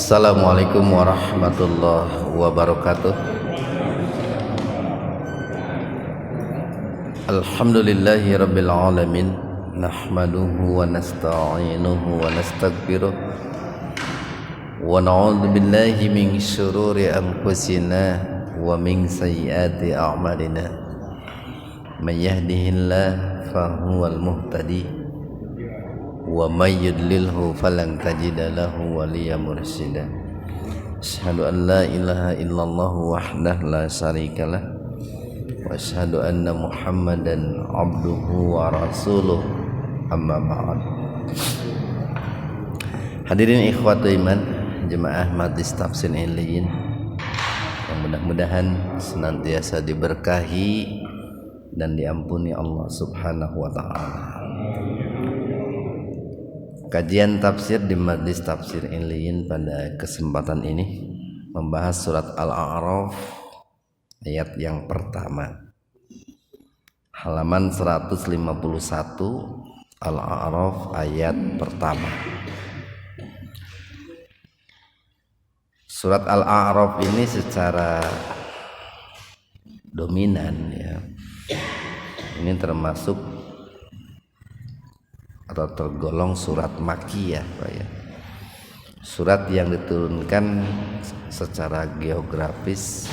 Assalamualaikum warahmatullahi wabarakatuh. Alhamdulillahi rabbil alamin. Nahmaduhu wa nasta'inuhu wa nastaghfiruh. Wa na'udzu billahi min syururi anfusina wa min sayyiati a'malina. May yahdihillahu fahuwal muhtadi wa may yudlilhu falan tajida lahu waliyyan mursyida. Asyhadu an la ilaha illallah wahdahu la syarikalah wa asyhadu anna Muhammadan abduhu wa rasuluh, amma ba'd. Hadirin ikhwatul iman, jemaah Majlis Tafsir Illiyin yang mudah-mudahan senantiasa diberkahi dan diampuni Allah Subhanahu wa taala. Kajian tafsir di Majlis Tafsir Illiyin pada kesempatan ini membahas surat Al-A'raf ayat yang pertama, halaman 151. Al-A'raf ayat pertama. Surat Al-A'raf ini secara dominan ya, ini termasuk atau tergolong surat Makkiyah, Pak ya. Surat yang diturunkan secara geografis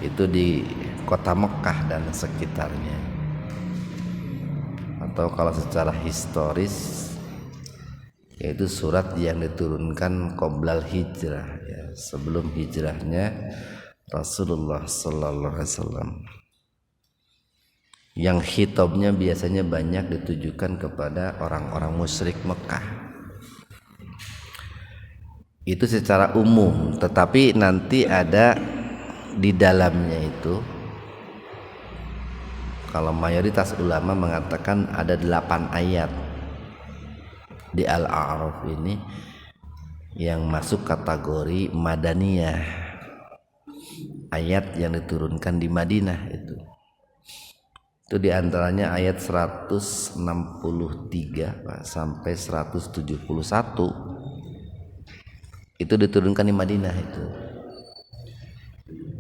itu di kota Mekah dan sekitarnya. Atau kalau secara historis yaitu surat yang diturunkan qoblal hijrah ya, sebelum hijrahnya Rasulullah sallallahu alaihi wasallam. Yang khitabnya biasanya banyak ditujukan kepada orang-orang musyrik Mekah. Itu secara umum, tetapi nanti ada di dalamnya itu, kalau mayoritas ulama mengatakan ada 8 ayat di Al-A'raf ini yang masuk kategori Madaniyah, ayat yang diturunkan di Madinah itu diantaranya ayat 163 Pak, sampai 171 itu diturunkan di Madinah itu.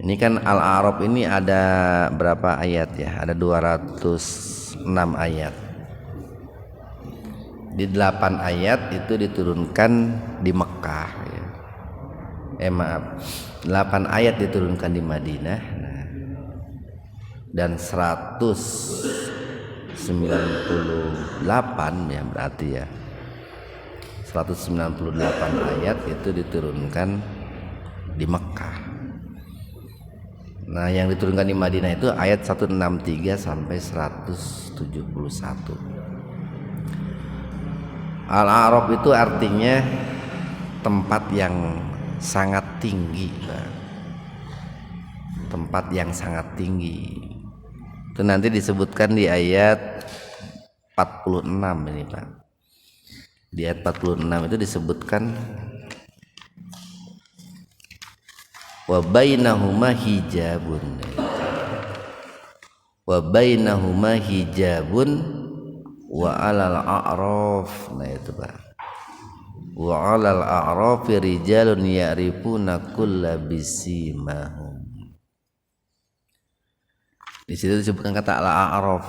Ini kan Al-A'raf ini ada berapa ayat ya? Ada 206 ayat. Di 8 ayat itu diturunkan di Mekah ya. 8 ayat diturunkan di Madinah. Dan 198 ya berarti ya, 198 ayat itu diturunkan di Mekah. Nah yang diturunkan di Madinah itu ayat 163 sampai 171. Al-A'raf itu artinya tempat yang sangat tinggi, tempat yang sangat tinggi. Itu nanti disebutkan di ayat 46 ini Pak. Di ayat 46 itu disebutkan wa bainahuma hijabun. Wa bainahuma hijabun wa 'alal a'raf. Nah itu Pak. Wa 'alal a'rafi rijalun ya'rifuna kulla bisimahum. Di situ disebutkan kata Al-A'raf.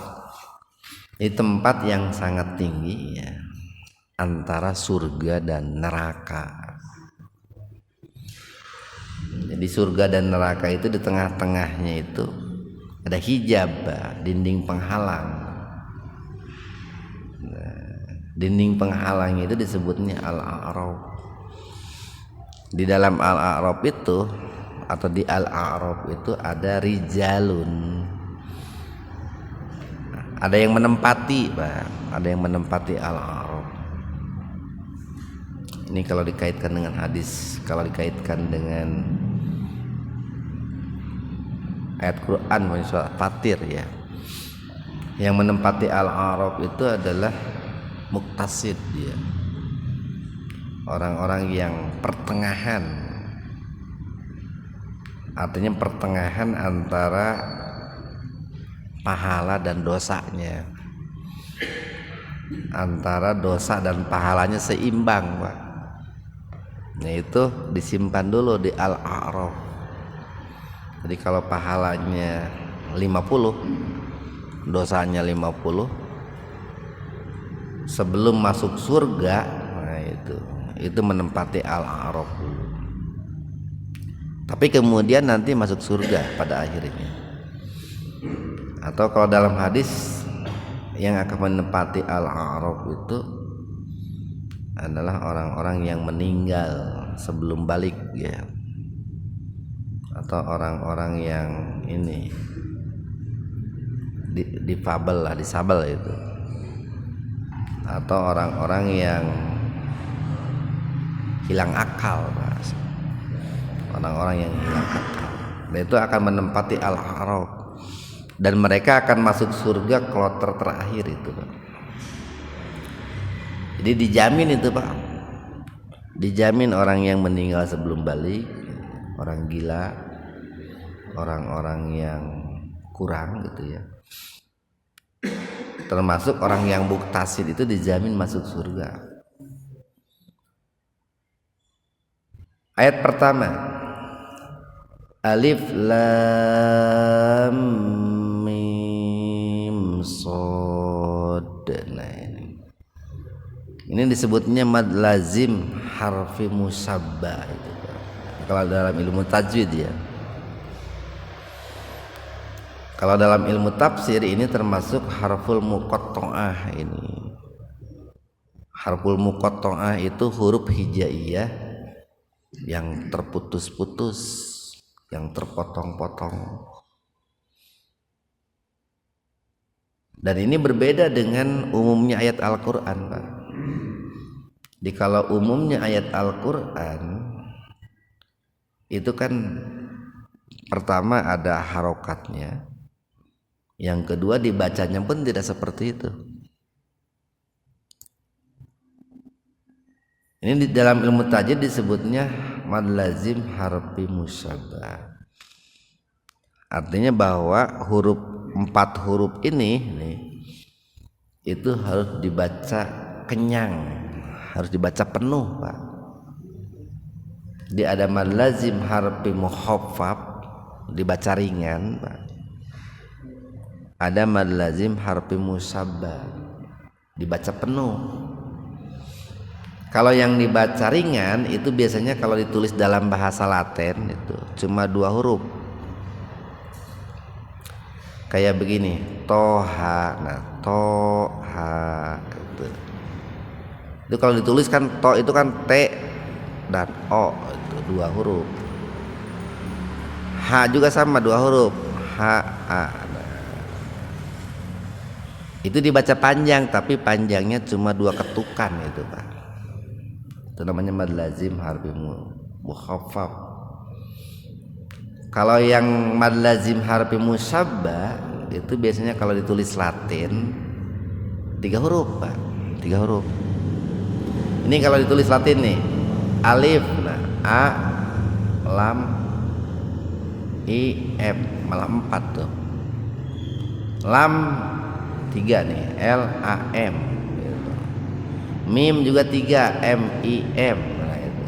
Ini tempat yang sangat tinggi ya, antara surga dan neraka. Jadi surga dan neraka itu di tengah-tengahnya itu ada hijab, dinding penghalang. Nah, dinding penghalang itu disebutnya Al-A'raf. Di dalam Al-A'raf itu atau di Al-A'raf itu ada rijalun. Ada yang menempati, Pak. Ada yang menempati Al-A'raf. Ini kalau dikaitkan dengan hadis, kalau dikaitkan dengan ayat Quran surat Fatir ya. Yang menempati Al-A'raf itu adalah muktasid dia. Orang-orang yang pertengahan. Artinya pertengahan antara pahala dan dosanya, antara dosa dan pahalanya seimbang, Pak. Nah itu disimpan dulu di Al-A'raf. Jadi kalau pahalanya 50, dosanya 50, sebelum masuk surga, nah itu menempati Al-A'raf dulu. Tapi kemudian nanti masuk surga pada akhirnya. Atau kalau dalam hadis yang akan menempati Al-A'raf itu adalah orang-orang yang meninggal sebelum balik ya, atau orang-orang yang ini difabel lah, disabel itu, atau orang-orang yang hilang akal, orang-orang yang hilang akal. Dan itu akan menempati Al-A'raf, dan mereka akan masuk surga kloter terakhir itu, Pak. Jadi dijamin itu, Pak. Dijamin orang yang meninggal sebelum balik, orang gila, orang-orang yang kurang gitu ya, termasuk orang yang muktasid itu dijamin masuk surga. Ayat pertama, Alif Lam Mim Shad. Nah, ini disebutnya mad lazim harfi musabbah itu, kalau dalam ilmu tajwid ya. Kalau dalam ilmu tafsir ini termasuk harful muqatta'ah ini. Harful muqatta'ah itu huruf hijaiyah yang terputus-putus, yang terpotong-potong. Dan ini berbeda dengan umumnya ayat Al-Qur'an, Pak. Jadi kalau umumnya ayat Al-Qur'an itu kan pertama ada harokatnya, yang kedua dibacanya pun tidak seperti itu. Ini di dalam ilmu tajwid disebutnya mad lazim harfi musabbah. Artinya bahwa 4 huruf ini nih, itu harus dibaca kenyang, harus dibaca penuh, Pak. Di ada mad lazim harfi mukhaffaf, dibaca ringan, Pak. Ada mad lazim harfi musabbah, dibaca penuh. Kalau yang dibaca ringan itu biasanya kalau ditulis dalam bahasa Latin itu cuma 2 huruf. Kayak begini, toha. Nah, toha itu kalau ditulis kan to itu kan t dan o, itu 2 huruf. H juga sama 2 huruf, h a. Nah, itu dibaca panjang, tapi panjangnya cuma 2 ketukan itu, Pak. Itu namanya mad lazim harfi mukhaffaf. Kalau yang mad lazim harfi musabbah itu biasanya kalau ditulis Latin 3 huruf, Pak. 3 huruf. Ini kalau ditulis Latin nih, alif, nah, a, lam, i, m, malah 4 tuh. Lam 3 nih, l, a, m. Mim juga 3, M, I, M. Nah itu.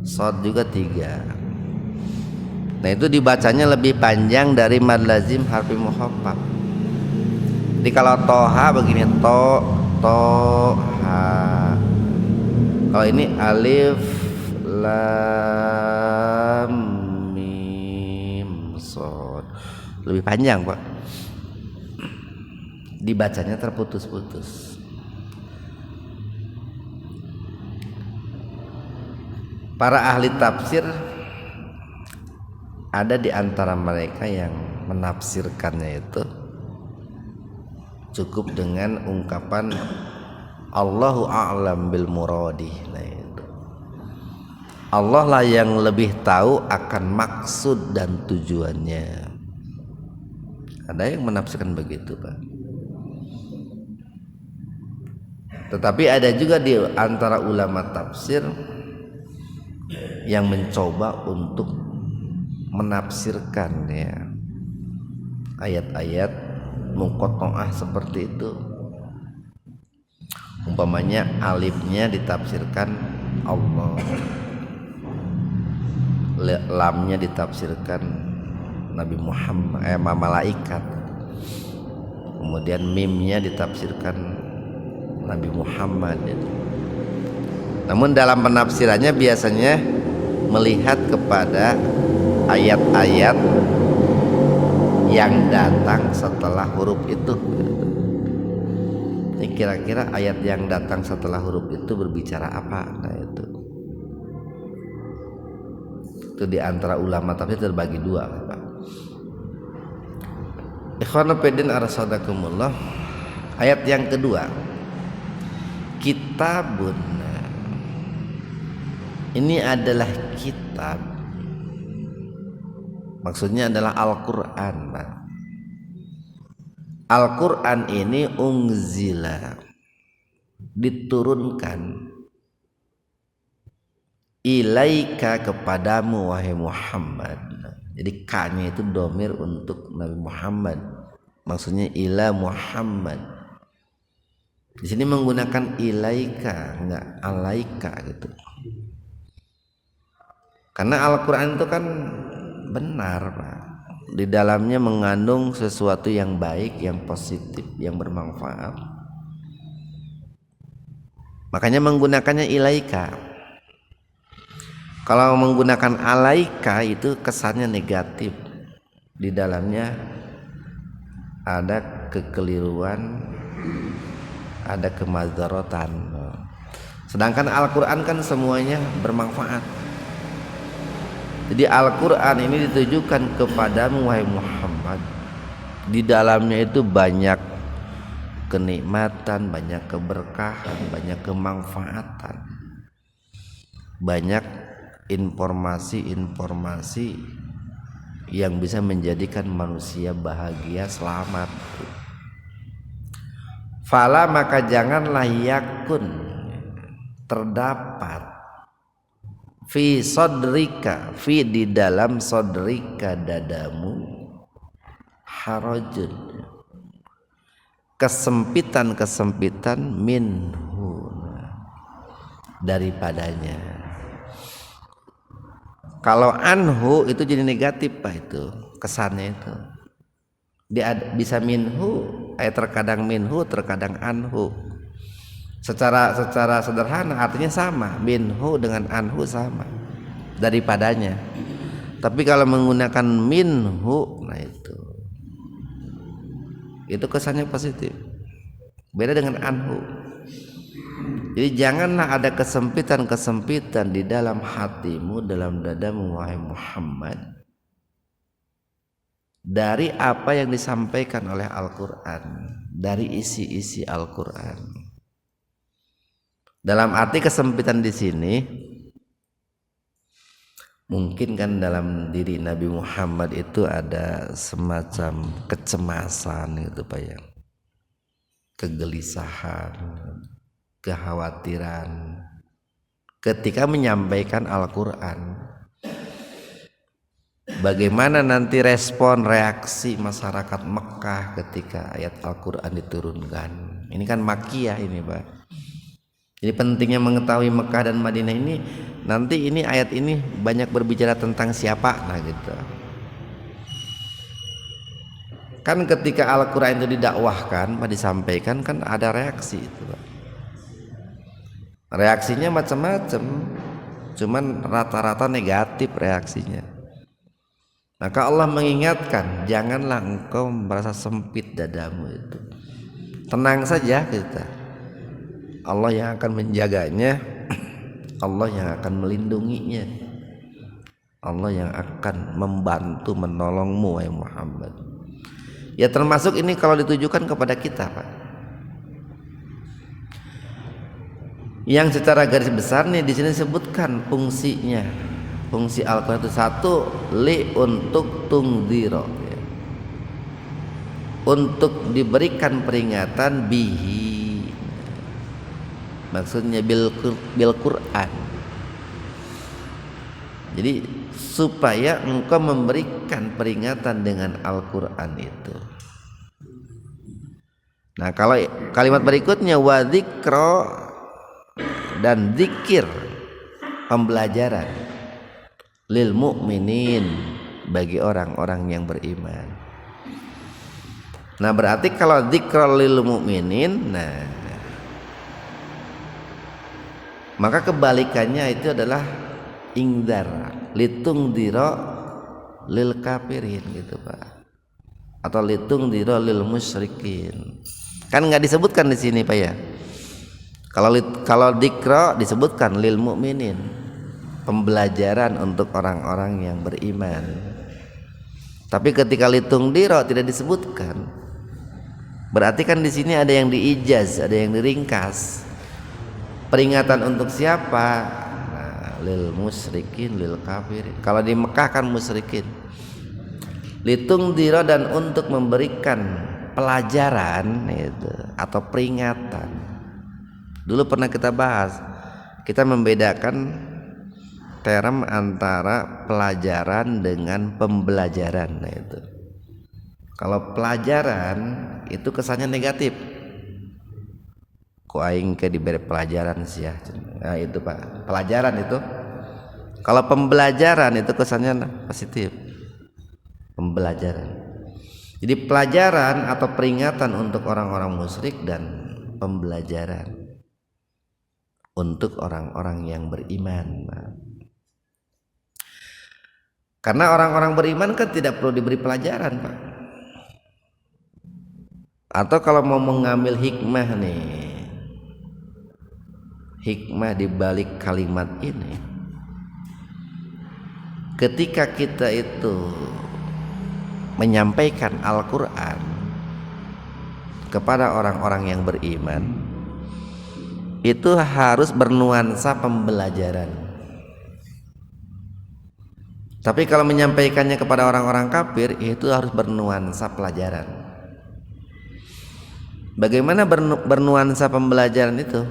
Shad juga 3. Nah itu dibacanya lebih panjang dari mad lazim harfi mukhaffaf. Jadi kalau toha begini, ha. Kalau ini alif lam mim shad, lebih panjang, Pak. Dibacanya terputus-putus. Para ahli tafsir ada di antara mereka yang menafsirkannya itu cukup dengan ungkapan Allahu a'lam bil muradi. Nah itu, Allah lah yang lebih tahu akan maksud dan tujuannya. Ada yang menafsirkan begitu, Pak. Tetapi ada juga di antara ulama tafsir yang mencoba untuk menafsirkan ya ayat-ayat muqatta'ah seperti itu. Umpamanya alifnya ditafsirkan Allah. Lamnya ditafsirkan Nabi Muhammad, malaikat. Kemudian mimnya ditafsirkan Nabi Muhammad. Namun dalam penafsirannya biasanya melihat kepada ayat-ayat yang datang setelah huruf itu. Ini kira-kira ayat yang datang setelah huruf itu berbicara apa? Nah itu di antara ulama tapi terbagi dua, Pak. Ikhwana fillah arsyadakumullah. Ayat yang kedua, kitabun. Ini adalah kitab. Maksudnya adalah Al-Qur'an, Pak. Al-Qur'an ini unzila, diturunkan ilaika kepadamu wahai Muhammad. Jadi ka-nya itu domir untuk Nabi Muhammad. Maksudnya ila Muhammad. Di sini menggunakan ilaika, enggak alaika gitu. Karena Al-Qur'an itu kan benar, Pak. Di dalamnya mengandung sesuatu yang baik, yang positif, yang bermanfaat. Makanya menggunakannya ilaika. Kalau menggunakan alaika itu kesannya negatif. Di dalamnya ada kekeliruan, ada kemadzaratan. Sedangkan Al-Qur'an kan semuanya bermanfaat. Jadi Al-Qur'an ini ditujukan kepadamu wahai Muhammad. Di dalamnya itu banyak kenikmatan, banyak keberkahan, banyak kemanfaatan. Banyak informasi-informasi yang bisa menjadikan manusia bahagia, selamat. Fala maka janganlah yakun terdapat fi sodrika, fi di dalam sodrika dadamu, harajun kesempitan minhu daripadanya. Kalau anhu itu jadi negatif, Pak, itu kesannya itu. Dia bisa minhu, terkadang minhu, terkadang anhu. Secara sederhana artinya sama, minhu dengan anhu sama, daripadanya. Tapi kalau menggunakan minhu, nah itu kesannya positif. Beda dengan anhu. Jadi janganlah ada kesempitan di dalam hatimu, dalam dadamu wahai Muhammad, dari apa yang disampaikan oleh Al-Qur'an, dari isi-isi Al-Qur'an. Dalam arti kesempitan di sini mungkin kan dalam diri Nabi Muhammad itu ada semacam kecemasan gitu, Pak, ya. Kegelisahan, kekhawatiran ketika menyampaikan Al-Qur'an. Bagaimana nanti respon reaksi masyarakat Mekah ketika ayat Al-Qur'an diturunkan? Ini kan Makkiyah ini, Pak. Jadi pentingnya mengetahui Mekah dan Madinah ini, nanti ini ayat ini banyak berbicara tentang siapa, nah gitu. Kan ketika Al-Qur'an itu didakwahkan, disampaikan, kan ada reaksi itu, Pak. Reaksinya macam-macam, cuman rata-rata negatif reaksinya. Maka Allah mengingatkan, janganlah engkau merasa sempit dadamu itu. Tenang saja kita. Allah yang akan menjaganya, Allah yang akan melindunginya, Allah yang akan membantu menolongmu wahai Muhammad. Ya termasuk ini kalau ditujukan kepada kita, Pak. Yang secara garis besar nih di sini disebutkan fungsinya. Fungsi Al-Qur'an itu satu, li untuk tungdiro, ya. Untuk diberikan peringatan bihi. Maksudnya bil Qur'an. Jadi supaya engkau memberikan peringatan dengan Al-Qur'an itu. Nah, kalau kalimat berikutnya wa dzikra dan zikir, pembelajaran lil mu'minin bagi orang-orang yang beriman. Nah berarti kalau dzikra lil mu'minin, nah maka kebalikannya itu adalah ingdar litung diro lil kafirin gitu Pak, atau litung diro lil musyrikin. Kan nggak disebutkan di sini Pak ya. Kalau dzikra disebutkan lil mu'minin, pembelajaran untuk orang-orang yang beriman. Tapi ketika litung diro tidak disebutkan. Berarti kan di sini ada yang diijaz, ada yang diringkas. Peringatan untuk siapa? Nah, lil musyrikin, lil kafirin. Kalau di Mekah kan musyrikin. Litung diro dan untuk memberikan pelajaran itu atau peringatan. Dulu pernah kita bahas, kita membedakan term antara pelajaran dengan pembelajaran. Nah itu. Kalau pelajaran itu kesannya negatif. Ku aing ke diberi pelajaran sih ya. Nah itu Pak, pelajaran itu. Kalau pembelajaran itu kesannya positif. Pembelajaran. Jadi pelajaran atau peringatan untuk orang-orang musyrik dan pembelajaran untuk orang-orang yang beriman. Karena orang-orang beriman kan tidak perlu diberi pelajaran Pak. Atau kalau mau mengambil hikmah nih, hikmah di balik kalimat ini, ketika kita itu menyampaikan Al-Quran kepada orang-orang yang beriman, itu harus bernuansa pembelajaran. Tapi kalau menyampaikannya kepada orang-orang kafir, itu harus bernuansa pelajaran. Bagaimana bernuansa pembelajaran itu?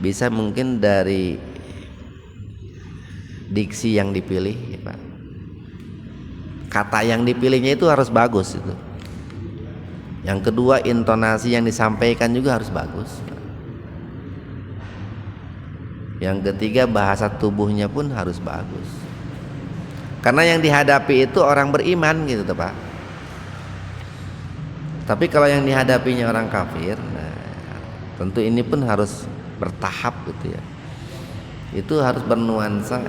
Bisa mungkin dari diksi yang dipilih ya Pak. Kata yang dipilihnya itu harus bagus itu. Yang kedua, intonasi yang disampaikan juga harus bagus. Yang ketiga, bahasa tubuhnya pun harus bagus. Karena yang dihadapi itu orang beriman gitu Pak. Tapi kalau yang dihadapinya orang kafir, nah, tentu ini pun harus bertahap gitu ya. Itu harus bernuansa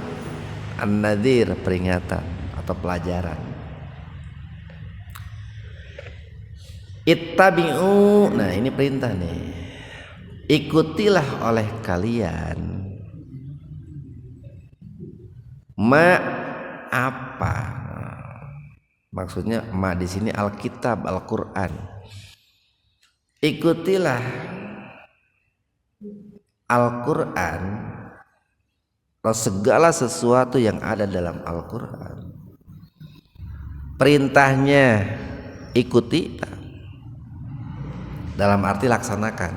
an-nadhir, peringatan atau pelajaran. Ittabi'u, nah ini perintah nih. Ikutilah oleh kalian ma apa? Maksudnya ma di sini Alkitab, Al-Qur'an. Ikutilah Al-Qur'an atau segala sesuatu yang ada dalam Al-Qur'an. Perintahnya ikuti dalam arti laksanakan.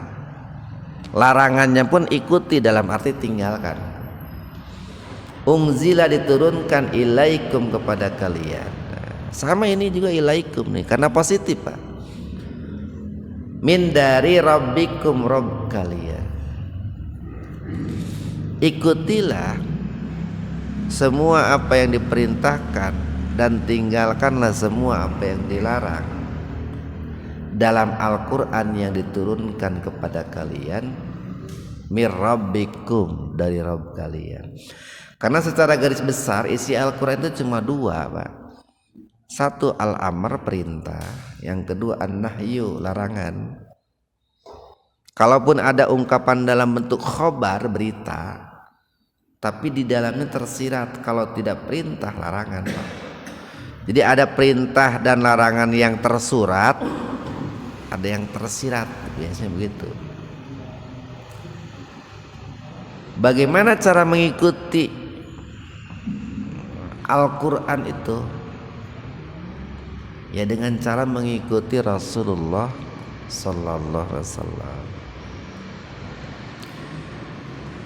Larangannya pun ikuti dalam arti tinggalkan. Unzila diturunkan ilaikum kepada kalian. Sama ini juga ilaikum nih, karena positif Pak. Min dari rabbikum, Rabb kalian. Ikutilah semua apa yang diperintahkan dan tinggalkanlah semua apa yang dilarang dalam Al-Quran yang diturunkan kepada kalian. Mir rabbikum, dari Rabb kalian. Karena secara garis besar isi Al-Quran itu cuma dua Pak. Satu al-amr, perintah. Yang kedua an-nahyu, larangan. Kalaupun ada ungkapan dalam bentuk khobar, berita, tapi di dalamnya tersirat kalau tidak perintah, larangan. Jadi ada perintah dan larangan yang tersurat, ada yang tersirat, biasanya begitu. Bagaimana cara mengikuti Al-Quran itu? Ya dengan cara mengikuti Rasulullah Sallallahu Alaihi Wasallam.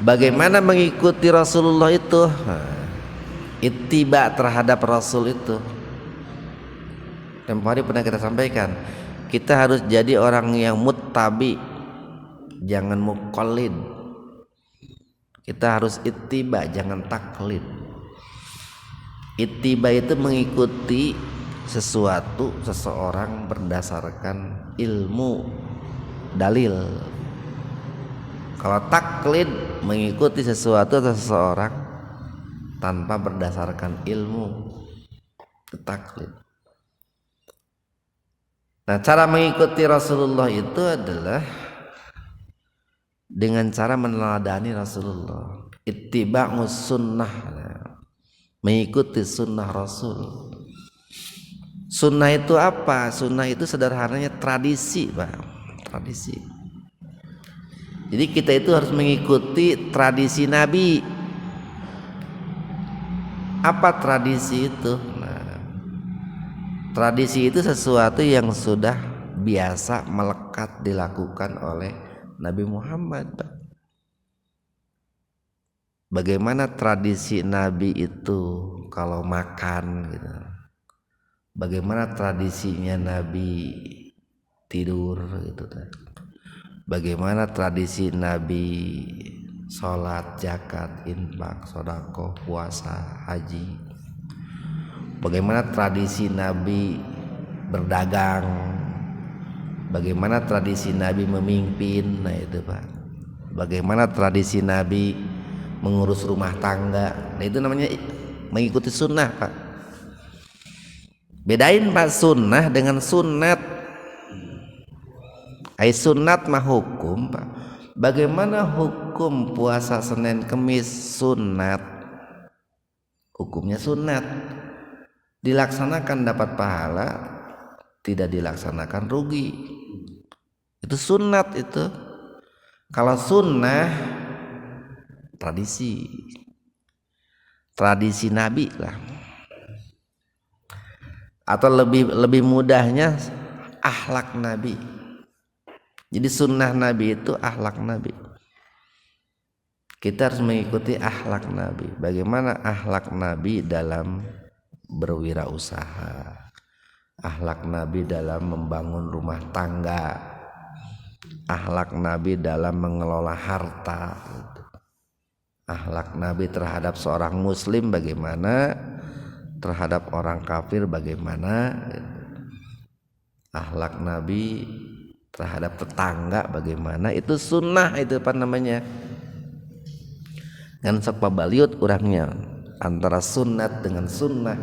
Bagaimana mengikuti Rasulullah itu? Ittiba terhadap Rasul itu. Tempo hari pernah kita sampaikan, kita harus jadi orang yang muttabi, jangan muqallid. Kita harus ittiba, jangan taklid. Ittiba itu mengikuti sesuatu, seseorang berdasarkan ilmu, dalil. Kalau taklid mengikuti sesuatu atau seseorang tanpa berdasarkan ilmu, itu taklid. Nah, cara mengikuti Rasulullah itu adalah dengan cara meneladani Rasulullah. Ittiba'us sunnah, mengikuti sunnah Rasul. Sunnah itu apa? Sunnah itu sederhananya tradisi, Pak. Tradisi. Jadi kita itu harus mengikuti tradisi Nabi. Apa tradisi itu? Nah, tradisi itu sesuatu yang sudah biasa melekat dilakukan oleh Nabi Muhammad. Bagaimana tradisi Nabi itu kalau makan gitu. Bagaimana tradisinya Nabi tidur gitu. Bagaimana tradisi Nabi sholat, zakat, infak, sedekah, puasa, haji. Bagaimana tradisi Nabi berdagang. Bagaimana tradisi Nabi memimpin. Nah itu Pak. Bagaimana tradisi Nabi mengurus rumah tangga. Nah itu namanya mengikuti sunnah Pak. Bedain Pak sunnah dengan sunnat. Sunnat mah hukum Pak. Bagaimana hukum puasa Senin Kemis? Sunnat. Hukumnya sunnat. Dilaksanakan dapat pahala, tidak dilaksanakan rugi. Itu sunnat itu. Kalau sunnah tradisi. Tradisi Nabi lah. Atau lebih mudahnya akhlak Nabi. Jadi sunnah Nabi itu akhlak Nabi. Kita harus mengikuti akhlak Nabi. Bagaimana akhlak Nabi dalam berwirausaha, akhlak Nabi dalam membangun rumah tangga, akhlak Nabi dalam mengelola harta, akhlak Nabi terhadap seorang muslim bagaimana, terhadap orang kafir bagaimana, akhlak Nabi terhadap tetangga bagaimana. Itu sunnah, itu apa namanya, kan sok pabaliut urangnya antara sunnat dengan sunnah.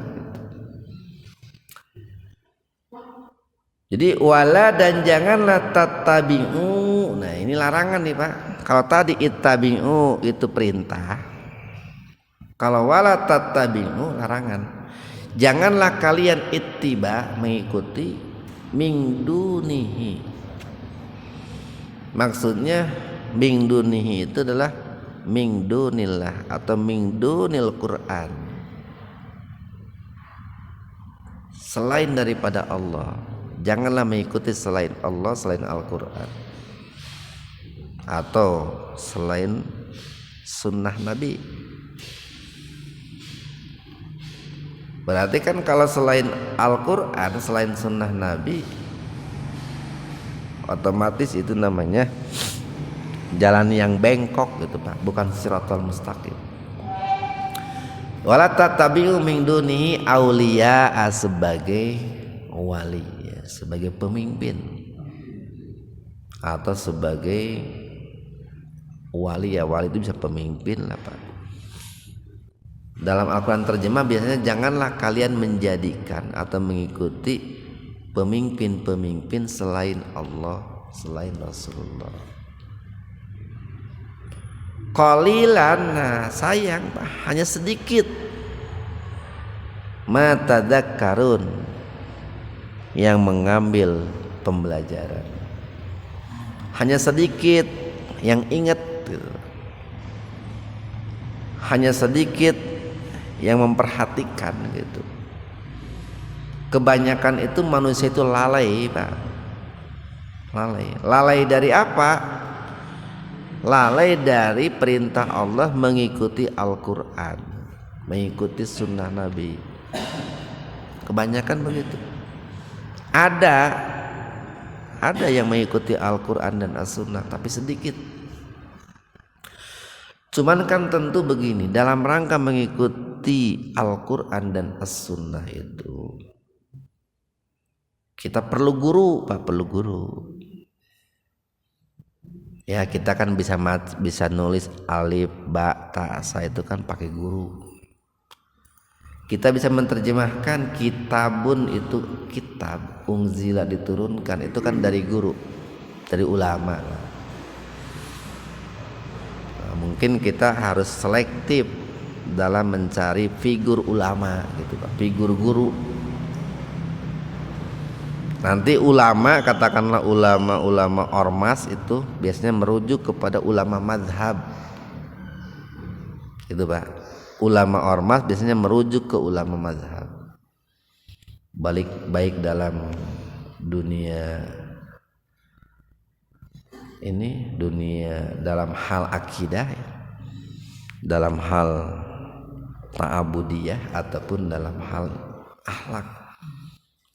Jadi wala dan janganlah tattabi'u. Nah ini larangan nih Pak. Kalau tadi ittabi'u itu perintah, kalau wala tattabi'u larangan. Janganlah kalian ittiba mengikuti min dunihi. Maksudnya min dunihi itu adalah min dunillah atau min dunil Quran, selain daripada Allah. Janganlah mengikuti selain Allah, selain Al-Quran, atau selain sunnah Nabi. Berarti kan kalau selain Al-Quran, selain sunnah Nabi, otomatis itu namanya jalan yang bengkok gitu Pak, bukan siratal mustaqim. Wala tattabi'u min dunihi auliya, sebagai wali, ya, sebagai pemimpin atau sebagai wali. Ya wali itu bisa pemimpin lah Pak. Dalam Al-Quran terjemah biasanya janganlah kalian menjadikan atau mengikuti pemimpin-pemimpin selain Allah, selain Rasulullah. Qalilan, nah sayang Pak, hanya sedikit. Ma tadzakkarun, yang mengambil pembelajaran. Hanya sedikit yang ingat gitu. Hanya sedikit yang memperhatikan gitu. Kebanyakan itu manusia itu lalai Pak. Lalai dari apa? Lalai dari perintah Allah mengikuti Al-Quran, mengikuti sunnah Nabi. Kebanyakan begitu. Ada yang mengikuti Al-Quran dan As-Sunnah, tapi sedikit. Cuman kan tentu begini, dalam rangka mengikuti Al-Quran dan As-Sunnah itu kita perlu guru, Pak, perlu guru. Ya kita kan bisa nulis alif, ba, ta, sa itu kan pakai guru. Kita bisa menerjemahkan kitabun itu kitab, unzila diturunkan itu kan dari guru, dari ulama. Nah, mungkin kita harus selektif dalam mencari figur ulama gitu Pak, figur guru. Nanti ulama, katakanlah ulama ormas itu biasanya merujuk kepada ulama mazhab gitu Pak. Ulama ormas biasanya merujuk ke ulama mazhab, baik dalam dunia dalam hal akidah, dalam hal ta'abudiyah ataupun dalam hal akhlak.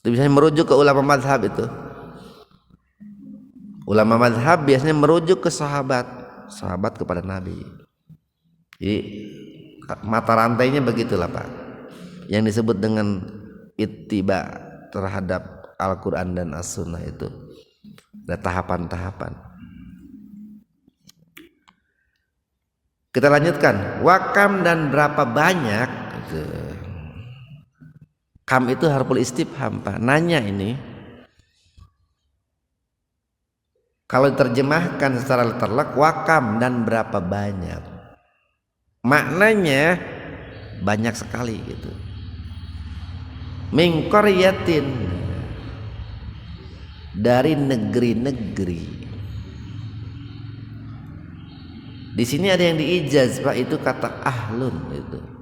Itu biasanya merujuk ke ulama mazhab itu. Ulama mazhab biasanya merujuk ke sahabat kepada Nabi. Jadi mata rantainya begitulah Pak. Yang disebut dengan ittiba terhadap Al-Quran dan As-Sunnah itu ada tahapan-tahapan. Kita lanjutkan. Wakam dan berapa banyak gitu. Kam itu harful istifham Pak, nanya ini. Kalau diterjemahkan secara terlek, wakam dan berapa banyak, maknanya banyak sekali gitu. Min qaryatin, dari negeri-negeri. Di sini ada yang diijaz Pak, itu kata ahlun itu.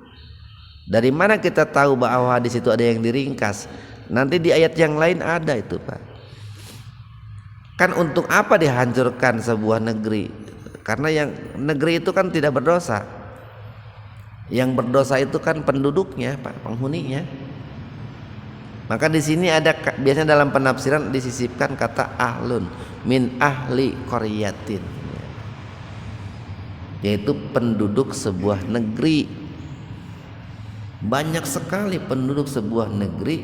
Dari mana kita tahu bahwa di situ ada yang diringkas? Nanti di ayat yang lain ada itu Pak. Kan untuk apa dihancurkan sebuah negeri? Karena yang negeri itu kan tidak berdosa. Yang berdosa itu kan penduduknya Pak, penghuninya. Maka di sini ada biasanya dalam penafsiran disisipkan kata ahlun, min ahli qaryatin, yaitu penduduk sebuah negeri. Banyak sekali penduduk sebuah negeri.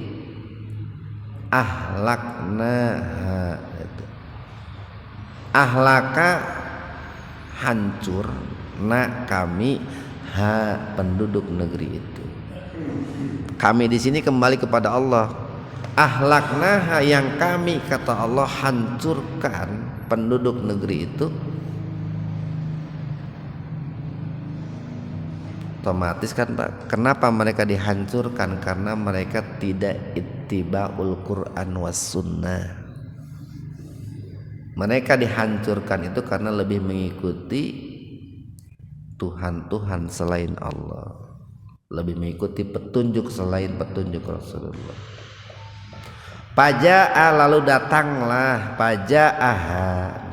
Ahlaknaha, ahlaka hancur, na kami, ha penduduk negeri itu. Kami di sini kembali kepada Allah. Ahlaknaha, yang kami kata Allah hancurkan penduduk negeri itu. Otomatis kan Pak, kenapa mereka dihancurkan? Karena mereka tidak ittiba'ul Quran was sunnah. Mereka dihancurkan itu karena lebih mengikuti Tuhan-Tuhan selain Allah, lebih mengikuti petunjuk selain petunjuk Rasulullah. Paja'a, lalu datanglah, paja'aha,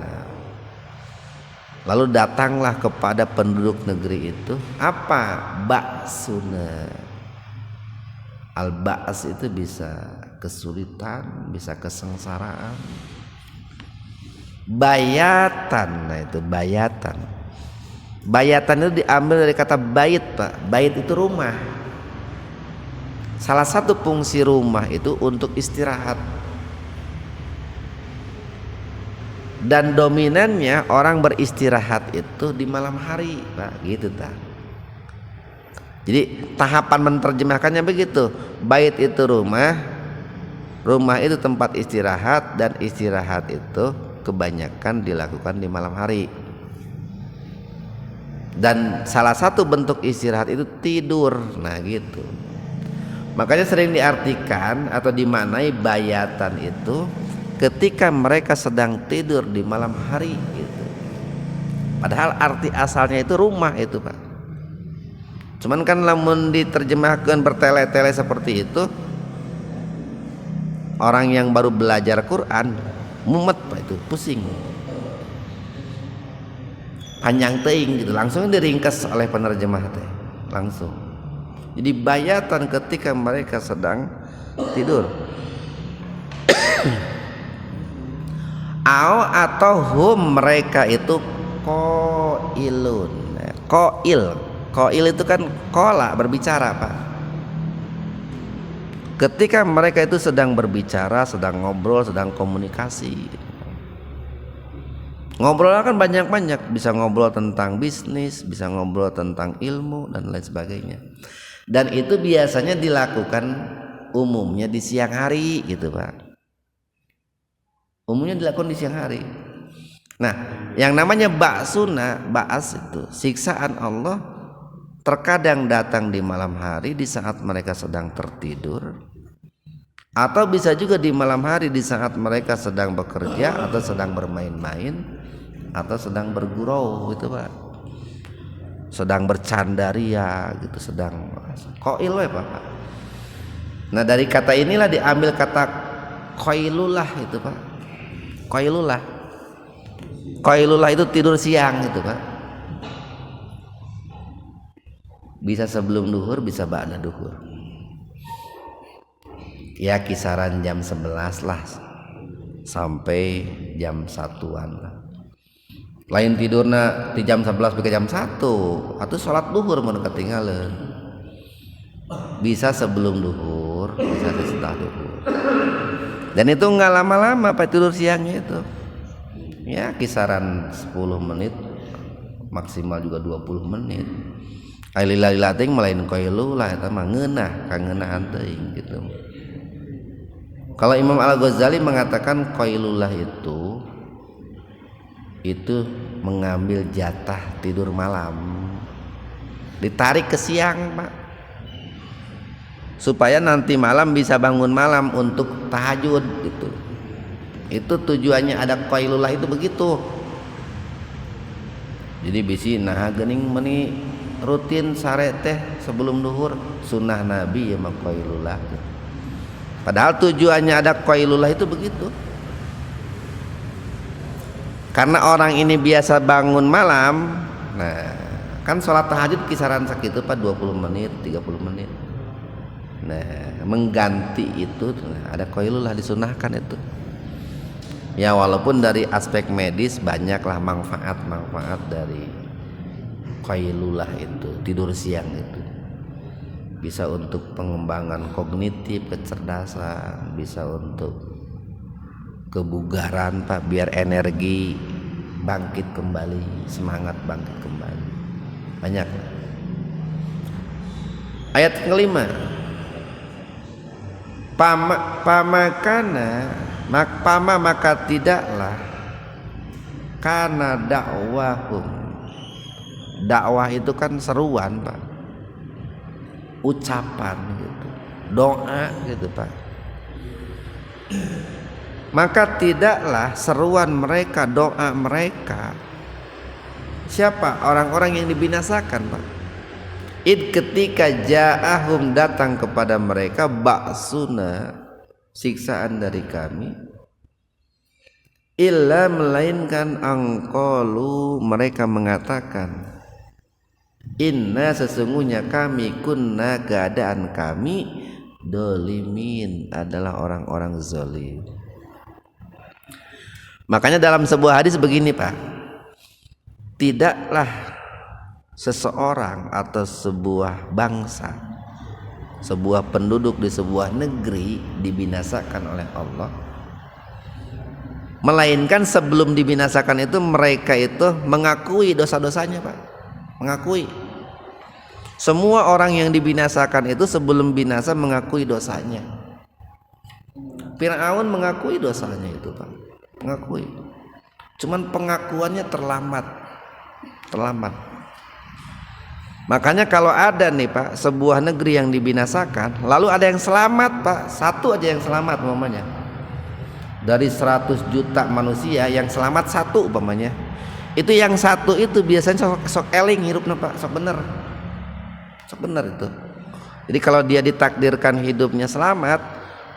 lalu datanglah kepada penduduk negeri itu apa? Ba'suna. Al-ba's itu bisa kesulitan, bisa kesengsaraan. Bayatan, nah itu bayatan. Bayatan itu diambil dari kata bait Pak. Bait itu rumah. Salah satu fungsi rumah itu untuk istirahat. Dan dominannya orang beristirahat itu di malam hari Pak, gitu tak. Jadi tahapan menerjemahkannya begitu. Bait itu rumah, rumah itu tempat istirahat, dan istirahat itu kebanyakan dilakukan di malam hari. Dan salah satu bentuk istirahat itu tidur. Nah gitu. Makanya sering diartikan atau dimaknai bayatan itu ketika mereka sedang tidur di malam hari gitu. Padahal arti asalnya itu rumah itu Pak. Cuman kan lamun diterjemahkan bertele-tele seperti itu, orang yang baru belajar Quran mumet Pak, itu pusing, panjang teing gitu, langsung diringkas oleh penerjemah teh langsung. Jadi bayatan ketika mereka sedang tidur. Atau hum, mereka itu qailun, Qail itu kan qala, berbicara Pak. Ketika mereka itu sedang berbicara, sedang ngobrol, sedang komunikasi. Ngobrol kan banyak-banyak, bisa ngobrol tentang bisnis, bisa ngobrol tentang ilmu dan lain sebagainya. Dan itu biasanya dilakukan umumnya di siang hari gitu Pak. Umumnya dilakukan di siang hari. Nah, yang namanya ba'as itu siksaan Allah terkadang datang di malam hari di saat mereka sedang tertidur, atau bisa juga di malam hari di saat mereka sedang bekerja atau sedang bermain-main atau sedang bergurau gitu Pak, sedang bercandaria gitu, sedang qail ya Pak. Nah dari kata inilah diambil kata qailullah itu Pak. Qailullah itu tidur siang gitu Pak. Bisa sebelum duhur, bisa ba'da duhur. Ya kisaran jam 11 lah sampai jam 1-an lah. Lain tidurna di jam 11 ke jam 1 atau sholat duhur mun ketinggalan. Bisa sebelum duhur, bisa setelah duhur. Dan itu enggak lama-lama Pak tidur siangnya itu. Ya kisaran 10 menit, maksimal juga 20 menit. Lila teh melain qailullah eta mah ngeunah kangeunaan teuing gitu. Kalau Imam Al-Ghazali mengatakan qailullah itu mengambil jatah tidur malam, ditarik ke siang Pak, supaya nanti malam bisa bangun malam untuk tahajud gitu. Itu tujuannya ada qailullah itu begitu. Jadi bisi nah geuning meuni rutin sare teh sebelum duhur sunnah Nabi ya mah qailullah. Padahal tujuannya ada qailullah itu begitu. Karena orang ini biasa bangun malam, nah kan sholat tahajud kisaran segitu Pak 20 menit, 30 menit. Nah mengganti itu ada qailullah disunahkan itu. Ya walaupun dari aspek medis banyaklah manfaat dari qailullah itu, tidur siang itu. Bisa untuk pengembangan kognitif, kecerdasan, bisa untuk kebugaran Pak, biar energi bangkit kembali, semangat bangkit kembali. Banyak. Ayat kelima. Pama maka tidaklah karena dakwah itu kan seruan Pak, ucapan gitu, doa gitu Pak. Maka tidaklah seruan mereka, doa mereka, siapa? Orang-orang yang dibinasakan Pak. Ketika ja'ahum datang kepada mereka ba'suna, siksaan dari kami, illa melainkan angqalu, mereka mengatakan, inna sesungguhnya kami, kunna keadaan kami, dolimin adalah orang-orang zalim. Makanya dalam sebuah hadis begini Pak, tidaklah seseorang atau sebuah bangsa, sebuah penduduk di sebuah negeri dibinasakan oleh Allah, melainkan sebelum dibinasakan itu mereka itu mengakui dosa-dosanya Pak. Mengakui. Semua orang yang dibinasakan itu sebelum binasa mengakui dosanya. Fir'aun mengakui dosanya itu Pak, mengakui. Cuman pengakuannya terlambat. Makanya kalau ada nih Pak sebuah negeri yang dibinasakan, lalu ada yang selamat Pak, satu aja yang selamat umpamanya. Dari 100 juta manusia yang selamat satu umpamanya. Itu yang satu itu biasanya sok eling hirupna Pak, sok bener itu. Jadi kalau dia ditakdirkan hidupnya selamat,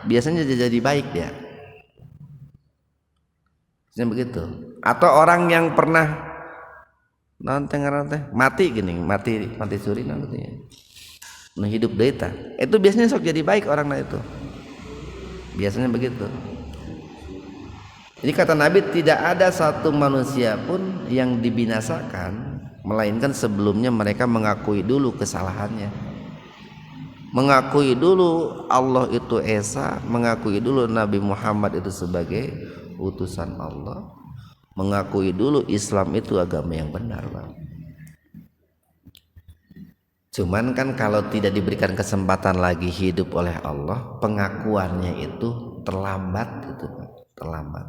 biasanya jadi baik dia. Begitu. Atau orang yang pernah mati suri nanti hidup deita, itu biasanya sok jadi baik orang itu. Biasanya begitu. Jadi kata Nabi, tidak ada satu manusia pun yang dibinasakan melainkan sebelumnya mereka mengakui dulu kesalahannya, mengakui dulu Allah itu esa, mengakui dulu Nabi Muhammad itu sebagai utusan Allah, mengakui dulu Islam itu agama yang benar, Bang. Cuman kan kalau tidak diberikan kesempatan lagi hidup oleh Allah, pengakuannya itu terlambat gitu, Pak. Terlambat.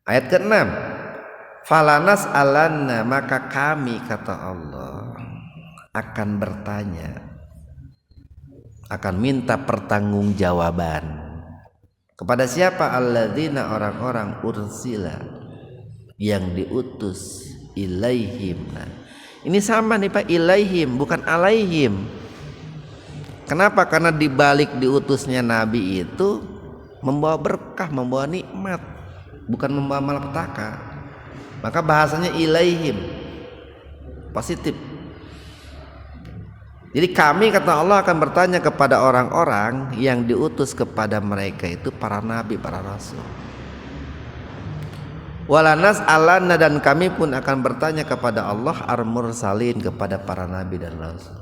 Ayat ke-6, falanas alanna, maka kami, kata Allah, akan bertanya, akan minta pertanggungjawaban kepada siapa? Alladzina, orang-orang, ursila, yang diutus, ilaihim. Nah, ini sama nih Pak, ilaihim bukan alaihim. Kenapa? Karena dibalik diutusnya Nabi itu membawa berkah, membawa nikmat, bukan membawa malapetaka. Maka bahasanya ilaihim, positif. Jadi kami, kata Allah, akan bertanya kepada orang-orang yang diutus kepada mereka itu para nabi, para rasul. Walanas alana, dan kami pun akan bertanya kepada Allah al-mursalin, kepada para nabi dan rasul.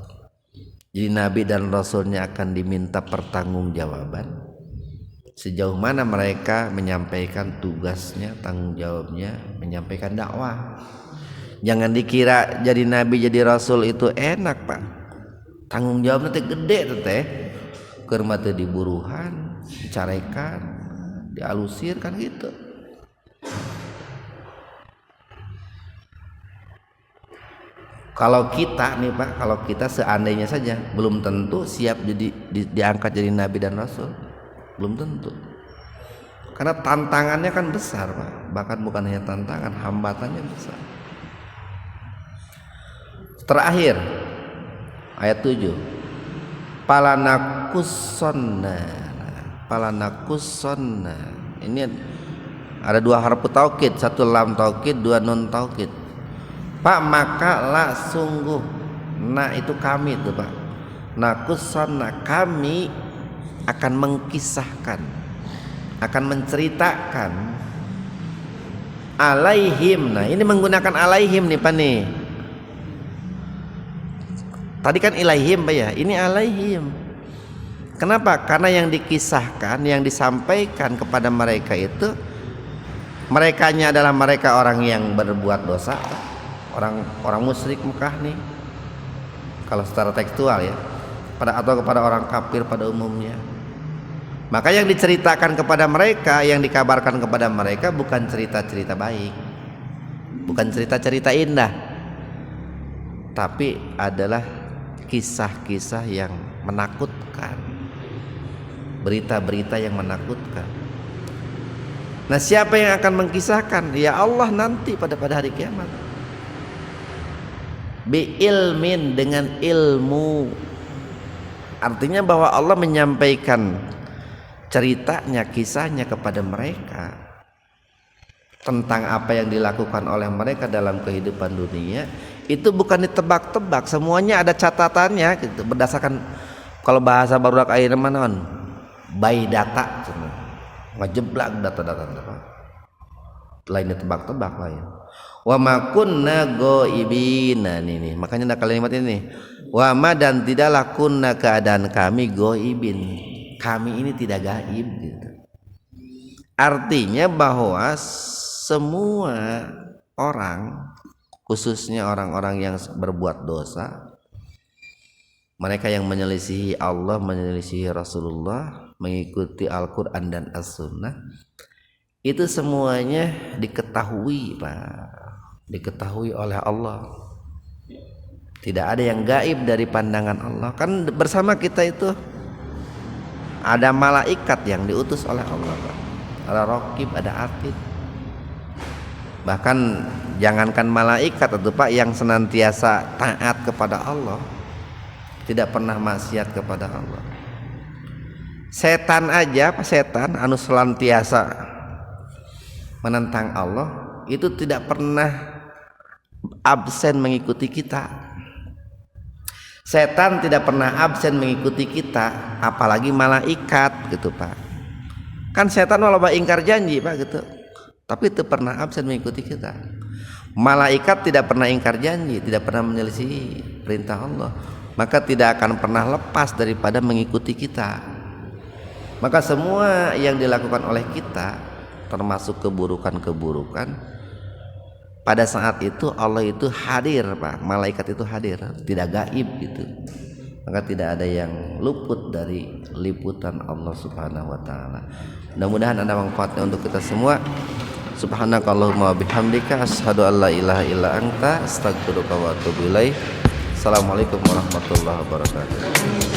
Jadi nabi dan rasulnya akan diminta pertanggungjawaban sejauh mana mereka menyampaikan tugasnya, tanggung jawabnya, menyampaikan dakwah. Jangan dikira jadi nabi jadi rasul itu enak, Pak. Tanggung jawabnya teh gede teh. Keur mah teu diburuhan, dicarekan, dialusir kan gitu. Kalau kita nih Pak, kalau kita seandainya saja belum tentu siap diangkat jadi nabi dan rasul, belum tentu. Karena tantangannya kan besar Pak, bahkan bukan hanya tantangan, hambatannya besar. Terakhir ayat 7, palanakussonna. Ini ada dua harfu taukid, satu lam taukid, dua nun taukid. Pak, maka la, sungguh, nah itu kami itu Pak, nakussonna, kami akan mengkisahkan, akan menceritakan, alaihim. Nah ini menggunakan alaihim nih Pak nih. Tadi kan ilaihim Pak ya, ini alaihim. Kenapa? Karena yang dikisahkan, yang disampaikan kepada mereka itu, merekanya adalah mereka orang yang berbuat dosa, orang musyrik Mekah nih, kalau secara tekstual ya, atau kepada orang kafir pada umumnya. Maka yang diceritakan kepada mereka, yang dikabarkan kepada mereka bukan cerita-cerita baik, bukan cerita-cerita indah, tapi adalah kisah-kisah yang menakutkan, berita-berita yang menakutkan. Nah siapa yang akan mengkisahkan? Ya Allah nanti pada hari kiamat. Bi ilmin, dengan ilmu. Artinya bahwa Allah menyampaikan ceritanya, kisahnya kepada mereka tentang apa yang dilakukan oleh mereka dalam kehidupan dunia. Itu bukan ditebak-tebak, semuanya ada catatannya gitu, berdasarkan, kalau bahasa barudak air manon, by data, ngejeblak data-data lain ditebak-tebak lain. Wa ma kunna ghaibina, nih makanya ada kalimat ini, wa ma, dan tidaklah kunna, keadaan kami, ghaibin, kami ini tidak gaib gitu. Artinya bahwa semua orang, khususnya orang-orang yang berbuat dosa, mereka yang menyelisihi Allah, menyelisihi Rasulullah, mengikuti Al-Quran dan As-Sunnah, itu semuanya diketahui Pak, diketahui oleh Allah. Tidak ada yang gaib dari pandangan Allah. Kan bersama kita itu ada malaikat yang diutus oleh Allah Pak. Ada raqib, ada atid. Bahkan jangankan malaikat itu Pak, yang senantiasa taat kepada Allah, tidak pernah maksiat kepada Allah. Setan aja Pak, setan anu senantiasa menentang Allah itu tidak pernah absen mengikuti kita. Setan tidak pernah absen mengikuti kita, apalagi malaikat gitu Pak. Kan setan walaupun ingkar janji Pak gitu, tapi itu pernah absen mengikuti kita. Malaikat tidak pernah ingkar janji, tidak pernah menyelisih perintah Allah, maka tidak akan pernah lepas daripada mengikuti kita. Maka semua yang dilakukan oleh kita, termasuk keburukan-keburukan, pada saat itu Allah itu hadir, Pak. Malaikat itu hadir, tidak gaib gitu. Maka tidak ada yang luput dari liputan Allah Subhanahu wa taala. Mudah-mudahan ada manfaatnya untuk kita semua. Subhanakallahumma bihamdika asyhadu an la ilaha illa anta astaghfiruka wa atubu ilaik. Assalamualaikum warahmatullahi wabarakatuh.